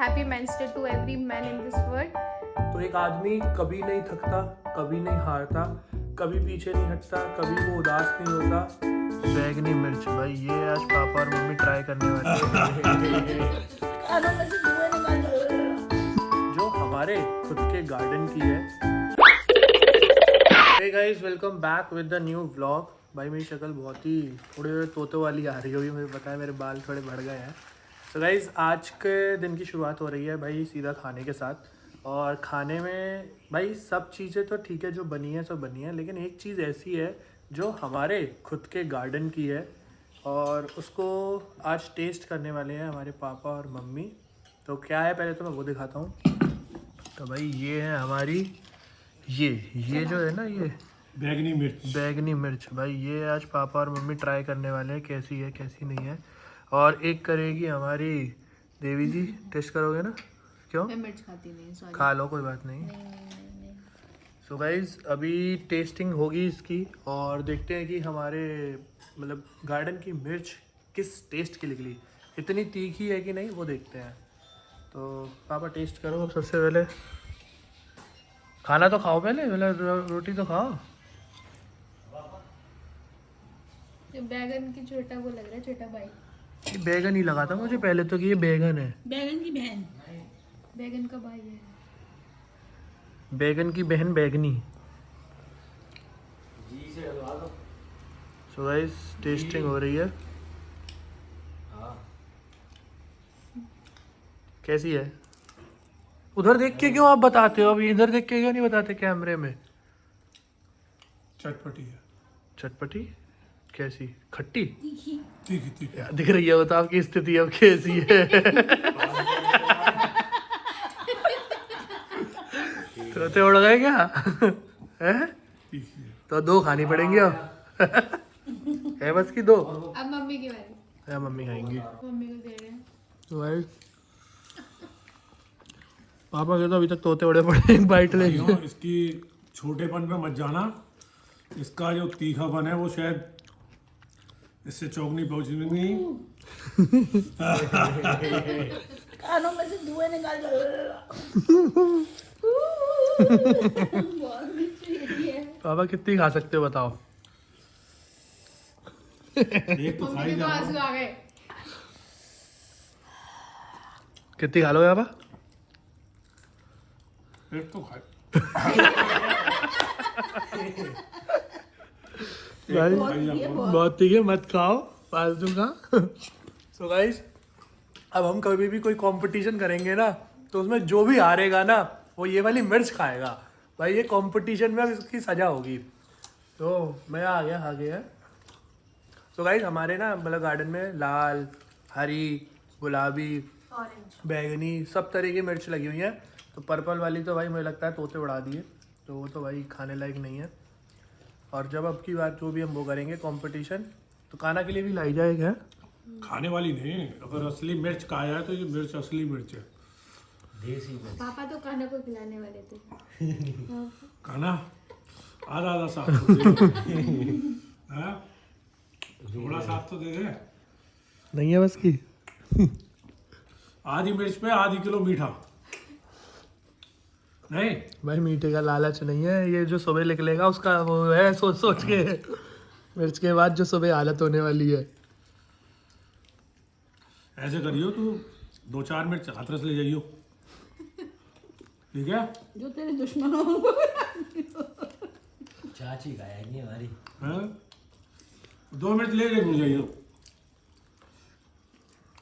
Happy Men's Day to every man in this world. तो एक आदमी कभी नहीं थकता, कभी नहीं हारता, कभी पीछे नहीं हटता, कभी वो उदास नहीं होता। बैगनी मिर्च भाई, ये आज पापा और मम्मी ट्राई करने वाले हैं जो हमारे खुद के गार्डन की है। Hey guys, welcome back with the new vlog. भाई मेरी शक्ल बहुत ही थोड़े तोते वाली आ रही होगी, मुझे पता है, मेरे बाल थोड़े बढ़ गए हैं। तो गाइस, आज के दिन की शुरुआत हो रही है भाई सीधा खाने के साथ। और खाने में भाई सब चीज़ें तो ठीक है, जो बनी है सब बनी है, लेकिन एक चीज़ ऐसी है जो हमारे खुद के गार्डन की है और उसको आज टेस्ट करने वाले हैं हमारे पापा और मम्मी। तो क्या है पहले तो मैं वो दिखाता हूँ। तो भाई ये है हमारी ये जो है ना, ये बैगनी मिर्च भाई, ये आज पापा और मम्मी ट्राई करने वाले हैं कैसी है कैसी नहीं है। और एक करेगी हमारी देवी जी। टेस्ट करोगे ना? क्यों? मैं मिर्च खाती नहीं, सॉरी। खा लो, कोई बात नहीं। सो गाइज, अभी टेस्टिंग होगी इसकी और देखते हैं कि हमारे मतलब गार्डन की मिर्च किस टेस्ट की निकली। इतनी तीखी है कि नहीं, वो देखते हैं। तो पापा टेस्ट करो सबसे पहले। खाना तो खाओ पहले, रोटी तो खाओ। ये बैगन की छोटा वो लग रहा है, छोटा भाई। ये बैगन ही लगा था मुझे पहले तो कि ये बैगन है। बैगन की बहन, बैगन का भाई है। बैगन की बहन बैगनी। सो गाइस, टेस्टिंग हो रही है। कैसी है? उधर देख के क्यों आप बताते हो? अभी इधर देख के क्यों नहीं बताते कैमरे में? चटपटी है। चटपटी? कैसी? खट्टी? तीखी। तीखी तीखी। क्या दिख रही है? बताओ आपकी स्थिति अब कैसी है? तोते उड़ गए क्या? हैं? तीखी है। तो दो खानी पड़ेंगी अब। है बस की दो? अब मम्मी की बारी। या मम्मी खाएंगी। मम्मी को दे रहे हैं। तो भाई पापा के तो अभी तक तोते उड़े पड़े, एक बाइट ले। भाइयों, इसकी छोटेपन पे मत जाना। इसका जो तीखापन है वो शायद इससे चौक नहीं पहुंचेंगी। कानों में से धुएं निकाल पापा कितनी खा सकते हो बताओ? एक तो मम्मी खाई के तो जा आंसू आ गए। कितनी खा लोगे पापा? एक तो खाई भाई बहुत बहुत ठीक है, मत खाओ फालतू का। सो गाइस, अब हम कभी भी कोई कंपटीशन करेंगे ना, तो उसमें जो भी हारेगा ना वो ये वाली मिर्च खाएगा। भाई ये कंपटीशन में इसकी सजा होगी। तो मैं आ गया। तो गाइस, हमारे ना मतलब गार्डन में लाल, हरी, गुलाबी, बैगनी सब तरह की मिर्च लगी हुई है। तो पर्पल वाली तो भाई मुझे लगता है तोते उड़ा दिए, तो वो तो भाई खाने लायक नहीं है। और जब अब की बात जो भी हम वो करेंगे कंपटीशन, तो खाना के लिए भी लाई जाएगा। खाने वाली नहीं। अगर असली मिर्च खाया है तो ये मिर्च असली मिर्च है। पापा तो खाना को खिलाने वाले थे। खाना आधा आधा साथ तो दे। हाँ? थोड़ा साथ तो दे दे। नहीं है बस की। आधी मिर्च पे आधी किलो मीठा नहीं। भाई मीठे का लालच नहीं है, ये जो सुबह निकलेगा उसका वो है, सोच सोच के मिर्च के बाद जो सुबह हालत होने वाली है। ऐसे करियो, तू 2-4 मिर्च हाथरस ले जाइयो, ठीक है? जो तेरे दुश्मनों चाची खाएगी हमारी। हाँ? 2 मिर्च ले जरूर जाइयो,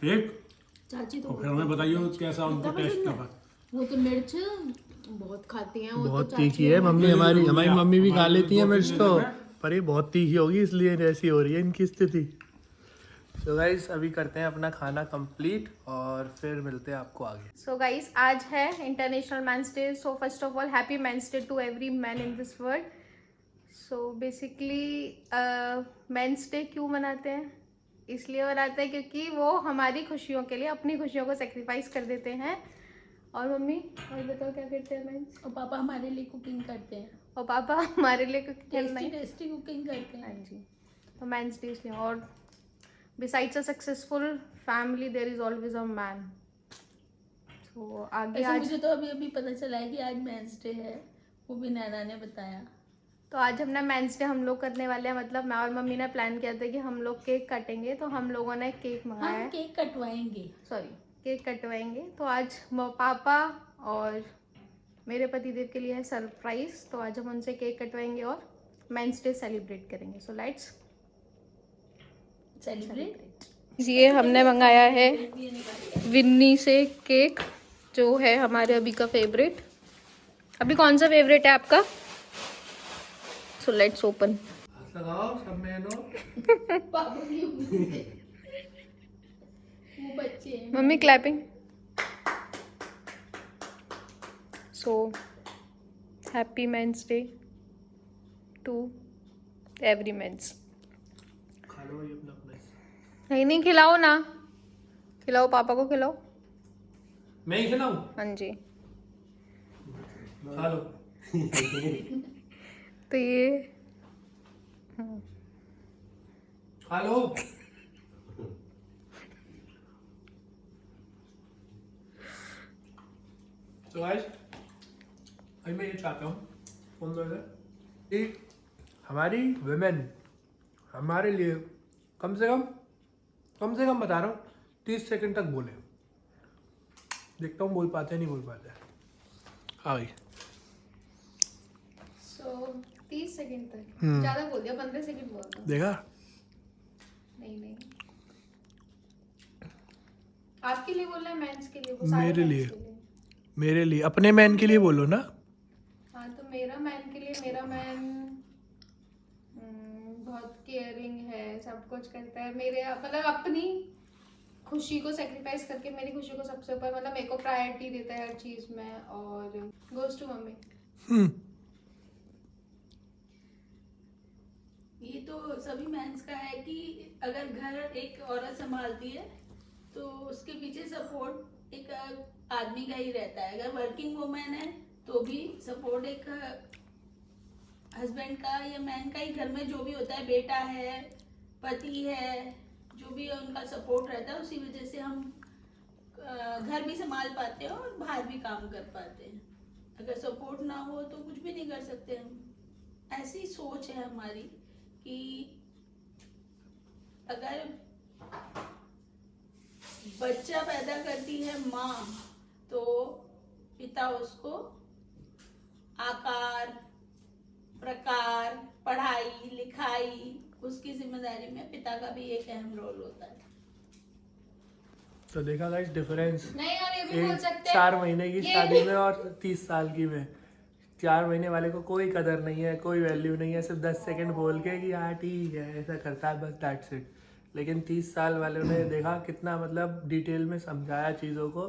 ठीक? चाची तो तो फिर हमें बताइयो कैसा उनको टेस्ट लगा। वो तो मिर्च बहुत खाती हैं। वो बहुत तो तीखी है मम्मी, हमारी मम्मी भी खा लेती है मिर्च तो, 2-3 पर ये बहुत तीखी होगी इसलिए ऐसी हो रही है इनकी स्थिति। सो गाइस, अभी करते हैं अपना खाना कंप्लीट और फिर मिलते हैं आपको आगे। सो गाइस, आज है international men's day. So first of all happy men's day to every man in this world. So basically men's day क्यों मनाते हैं? इसलिए मनाते हैं क्योंकि वो हमारी खुशियों के लिए अपनी खुशियों को सेक्रीफाइस कर देते हैं। और मम्मी, और बताओ क्या करते हैं मेंस? और पापा हमारे लिए कुकिंग करते हैं, और पापा हमारे लिए टेस्टी टेस्टी कुकिंग करते हाँ हैं। जी, तो मेंस डे इसलिए। और besides a successful family there is always a man. तो आगे वैसे आज मुझे तो अभी अभी पता चला है कि आज मेंस डे है, वो भी नैना ने बताया। तो आज अपना मेंस डे हम लोग करने वाले हैं, मतलब मैं और मम्मी ने प्लान किया था कि हम लोग केक काटेंगे, तो हम लोगों ने केक मंगाया हम है। केक कटवाएंगे। सॉरी, केक कटवाएंगे। तो आज पापा और मेरे पतिदेव के लिए है सरप्राइज, तो आज हम उनसे केक कटवाएंगे और मेंस डे सेलिब्रेट करेंगे। So let's celebrate. ये हमने मंगाया है विन्नी से केक, जो है हमारे अभी का फेवरेट। अभी कौन सा फेवरेट है आपका? So let's open. हाथ लगाओ सब में नो। पापा की उंगली। वो बच्चे हैं। Mummy clapping. So happy men's day to every men's. खा लो ये अपना अपना। नहीं नहीं, खिलाओ ना, खिलाओ, पापा को खिलाओ। मैं ही खिलाऊं? हाँ जी। खा लो। तो ये खा लो। तो गाइस अभी मैं ये चाहता हूँ कि हमारी वुमेन हमारे लिए कम से कम बता रहा हूँ 30 सेकंड तक बोले। देखता हूँ बोल पाते हैं नहीं बोल पाते हैं। हाँ भाई। सो 30 सेकंड तक ज्यादा बोल दिया, 15 सेकंड बोल दो। देखा? नहीं नहीं, आपके लिए बोलना है, मेंस के लिए? वो सारे मेरे men's लिए। के लिए। मेरे लिए, अपने मैन के लिए बोलो ना। हाँ, तो मेरा मैन के लिए, मेरा मैन बहुत केयरिंग है, सब कुछ करता है मेरे, मतलब अपनी खुशी को सेक्रीफाइस करके मेरी खुशी को सबसे ऊपर, मतलब मेरे को प्रायोरिटी देता है हर चीज में। और गोज टू मम्मी। ये तो सभी मेंस का है कि अगर घर एक औरत संभालती है तो उसके पीछे सपोर्ट एक आदमी का ही रहता है। अगर वर्किंग वुमेन है तो भी सपोर्ट एक हस्बैंड का या मैन का ही, घर में जो भी होता है, बेटा है, पति है, जो भी है उनका सपोर्ट रहता है। उसी वजह से हम घर भी संभाल पाते हैं और बाहर भी काम कर पाते हैं। अगर सपोर्ट ना हो तो कुछ भी नहीं कर सकते हम। ऐसी सोच है हमारी कि अगर बच्चा पैदा करती है माँ, तो पिता उसको आकार, प्रकार, पढ़ाई लिखाई, उसकी जिम्मेदारी में पिता का भी एक अहम रोल होता है। तो देखा गाइस डिफरेंस नहीं, और ये भी बोल एक सकते हैं 4 महीने की ये शादी भी- में और 30 साल की में। 4 महीने वाले को कोई कदर नहीं है, कोई वैल्यू नहीं है, सिर्फ 10 सेकंड बोल के कि हाँ ठीक है ऐसा करता है, बस दैट्स इट। लेकिन 30 साल वालों ने देखा कितना मतलब डिटेल में समझाया चीज़ों को,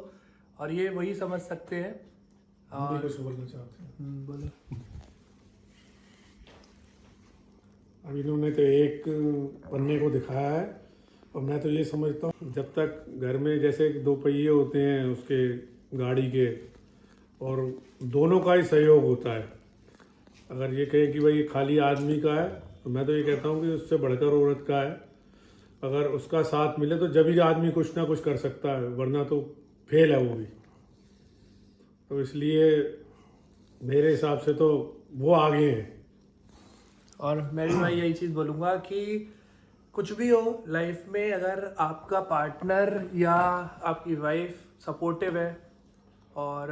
और ये वही समझ सकते हैं। हम भी और कुछ बोलना चाहते हैं। बोलो। अब इन्होंने तो एक पन्ने को दिखाया है, और मैं तो ये समझता हूँ जब तक घर में जैसे 2 पहिए होते हैं उसके गाड़ी के, और दोनों का ही सहयोग होता है। अगर ये कहें कि भाई ये खाली आदमी का है, तो मैं तो ये कहता हूँ कि उससे बढ़कर औरत का है। अगर उसका साथ मिले तो जब ही आदमी कुछ ना कुछ कर सकता है, वरना तो फेल है वो भी। तो इसलिए मेरे हिसाब से तो वो आगे हैं। और मैं भी भाई यही चीज़ बोलूँगा कि कुछ भी हो लाइफ में, अगर आपका पार्टनर या आपकी वाइफ सपोर्टिव है और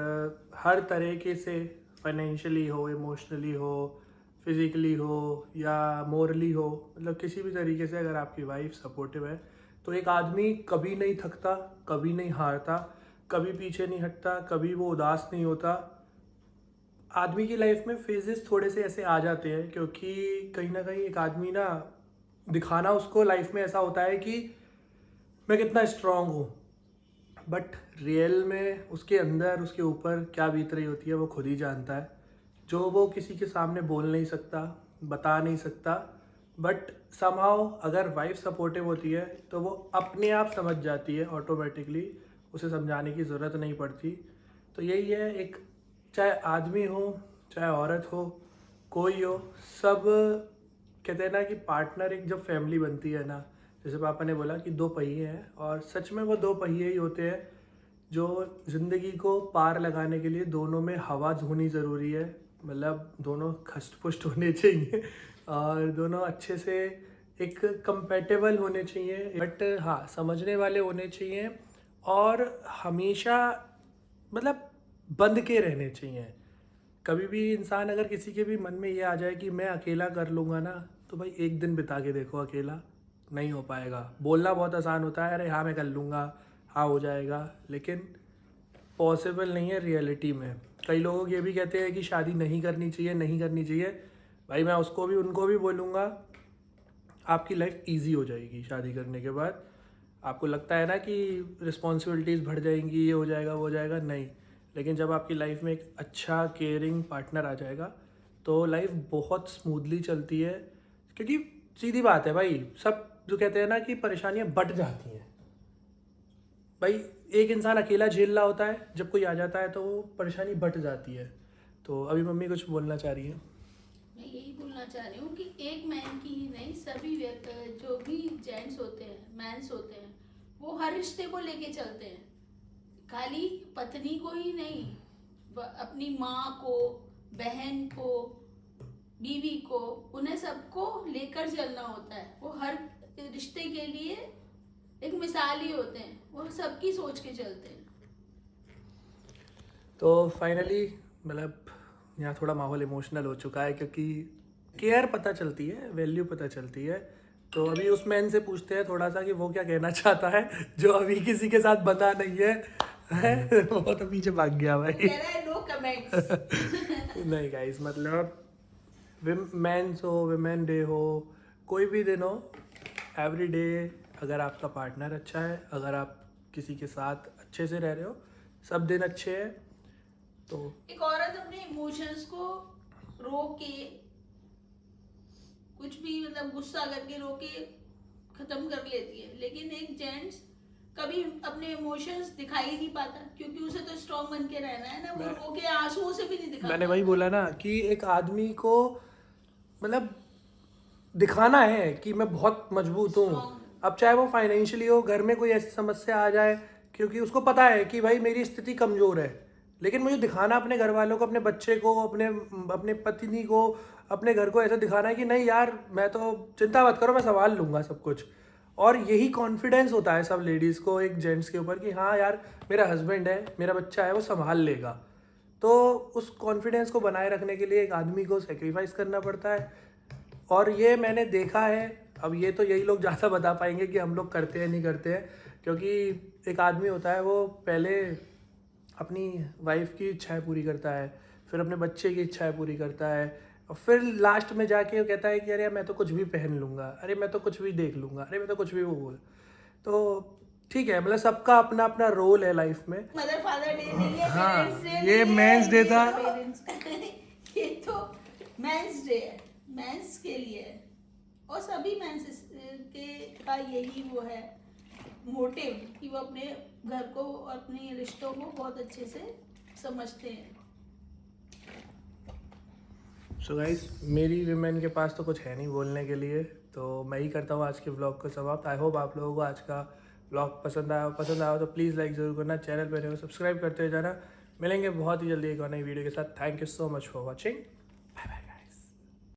हर तरीके से, फाइनेंशियली हो, इमोशनली हो, फिज़िकली हो या मोरली हो, मतलब किसी भी तरीके से अगर आपकी वाइफ सपोर्टिव है, तो एक आदमी कभी नहीं थकता, कभी नहीं हारता, कभी पीछे नहीं हटता, कभी वो उदास नहीं होता। आदमी की लाइफ में फेजेस थोड़े से ऐसे आ जाते हैं, क्योंकि कहीं ना कहीं एक आदमी ना दिखाना उसको लाइफ में ऐसा होता है कि मैं कितना स्ट्रांग हूँ, बट रियल में उसके अंदर, उसके ऊपर क्या बीत रही होती है वो खुद ही जानता है, जो वो किसी के सामने बोल नहीं सकता, बता नहीं सकता। बट समहाउ अगर वाइफ सपोर्टिव होती है तो वो अपने आप समझ जाती है ऑटोमेटिकली, उसे समझाने की ज़रूरत नहीं पड़ती। तो यही है, एक चाहे आदमी हो चाहे औरत हो, कोई हो, सब कहते हैं ना कि पार्टनर, एक जब फैमिली बनती है ना, जैसे पापा ने बोला कि 2 पहिए हैं, और सच में वो 2 पहिए ही होते हैं जो ज़िंदगी को पार लगाने के लिए दोनों में हवा होनी ज़रूरी है, मतलब दोनों खष्ट पुष्ट होने चाहिए और दोनों अच्छे से एक कंपेटेबल होने चाहिए, बट हाँ समझने वाले होने चाहिए और हमेशा मतलब बंध के रहने चाहिए। कभी भी इंसान अगर किसी के भी मन में ये आ जाए कि मैं अकेला कर लूँगा ना, तो भाई एक दिन बिता के देखो, अकेला नहीं हो पाएगा। बोलना बहुत आसान होता है, अरे हाँ मैं कर लूँगा, हाँ हो जाएगा, लेकिन पॉसिबल नहीं है रियलिटी में। कई लोग ये भी कहते हैं कि शादी नहीं करनी चाहिए, नहीं करनी चाहिए। भाई मैं उसको भी उनको भी बोलूँगा, आपकी लाइफ इजी हो जाएगी शादी करने के बाद। आपको लगता है ना कि रिस्पॉन्सिबिलिटीज़ बढ़ जाएंगी, ये हो जाएगा वो हो जाएगा, नहीं। लेकिन जब आपकी लाइफ में एक अच्छा केयरिंग पार्टनर आ जाएगा तो लाइफ बहुत स्मूथली चलती है। क्योंकि सीधी बात है भाई, सब जो कहते हैं ना कि परेशानियां बढ़ जाती हैं, भाई एक इंसान अकेला झेल रहा होता है, जब कोई आ जाता है तो वो परेशानी बढ़ जाती है। तो अभी मम्मी कुछ बोलना चाह रही है। मैं यही बोलना चाह रही हूँ कि एक मैन की ही नहीं, सभी जो भी जेंट्स होते हैं, मैंस होते हैं, वो हर रिश्ते को लेके चलते हैं। खाली पत्नी को ही नहीं, अपनी माँ को, बहन को, बीवी को, उन्हें सबको लेकर चलना होता है। वो हर रिश्ते के लिए एक मिसाल ही होते हैं, वो सबकी सोच के चलते हैं। तो फाइनली मतलब यहाँ थोड़ा माहौल इमोशनल हो चुका है, क्योंकि केयर पता चलती है, वैल्यू पता चलती है। तो अभी उस मैन से पूछते हैं थोड़ा सा कि वो क्या कहना चाहता है, जो अभी किसी के साथ बंधा नहीं है। वो तो पीछे भाग गया भाई। कह रहा है नो कमेंट्स। नहीं गाइस, मतलब मेंस हो, वुमेन डे हो, कोई भी दिन हो, एवरी डे अगर आपका पार्टनर अच्छा है, अगर आप किसी के साथ अच्छे से रह रहे हो, सब दिन अच्छे हैं। तो एक औरत अपने इमोशंस को रोक के, कुछ भी मतलब गुस्सा करके रोक के खत्म कर लेती है, लेकिन एक जेंट्स कभी अपने इमोशंस दिखा ही नहीं पाता, क्योंकि उसे तो स्ट्रॉन्ग बन के रहना है ना। वो रो के आंसुओं से भी नहीं दिखा। मैंने वही बोला ना कि एक आदमी को मतलब दिखाना है कि मैं बहुत मजबूत हूँ। अब चाहे वो फाइनेंशियली हो, घर में कोई ऐसी समस्या आ जाए, क्योंकि उसको पता है कि भाई मेरी स्थिति कमज़ोर है, लेकिन मुझे दिखाना अपने घर वालों को, अपने बच्चे को, अपने पत्नी को, अपने घर को ऐसा दिखाना है कि नहीं यार मैं तो, चिंता मत करो, मैं संभाल लूँगा सब कुछ। और यही कॉन्फिडेंस होता है सब लेडीज़ को एक जेंट्स के ऊपर कि हाँ यार मेरा हस्बैंड है, मेरा बच्चा है, वो संभाल लेगा। तो उस कॉन्फिडेंस को बनाए रखने के लिए एक आदमी को सेक्रीफाइस करना पड़ता है। और ये मैंने देखा है। अब ये तो यही लोग ज़्यादा बता पाएंगे कि हम लोग करते हैं नहीं करते हैं, क्योंकि एक आदमी होता है वो पहले अपनी वाइफ की इच्छाएं पूरी करता है, फिर अपने बच्चे की इच्छाएं पूरी करता है, और फिर लास्ट में जाके वो कहता है कि अरे मैं तो कुछ भी पहन लूँगा, अरे मैं तो कुछ भी देख लूँगा, अरे मैं तो कुछ भी वो बोल। तो ठीक है, मतलब सबका अपना अपना रोल है लाइफ में। मदर फादर डे नहीं है, हाँ, पेरेंट्स डे ये नहीं है, मेंस डे था। ये तो मेंस डे है, मेंस के लिए है। और सभी मेंस के का यही वो है मोटिव कि वो अपने घर को, अपने रिश्तों को बहुत अच्छे से समझते हैं। सो गाइस, मेरी विमेन के पास तो कुछ है नहीं बोलने के लिए, तो मैं ही करता हूँ आज के व्लॉग को समाप्त। आई होप आप लोगों को आज का व्लॉग पसंद आया तो प्लीज़ लाइक ज़रूर करना, चैनल पर रहो सब्सक्राइब करते जाना। मिलेंगे बहुत ही जल्दी एक और नई वीडियो के साथ। Thank you so much for watching.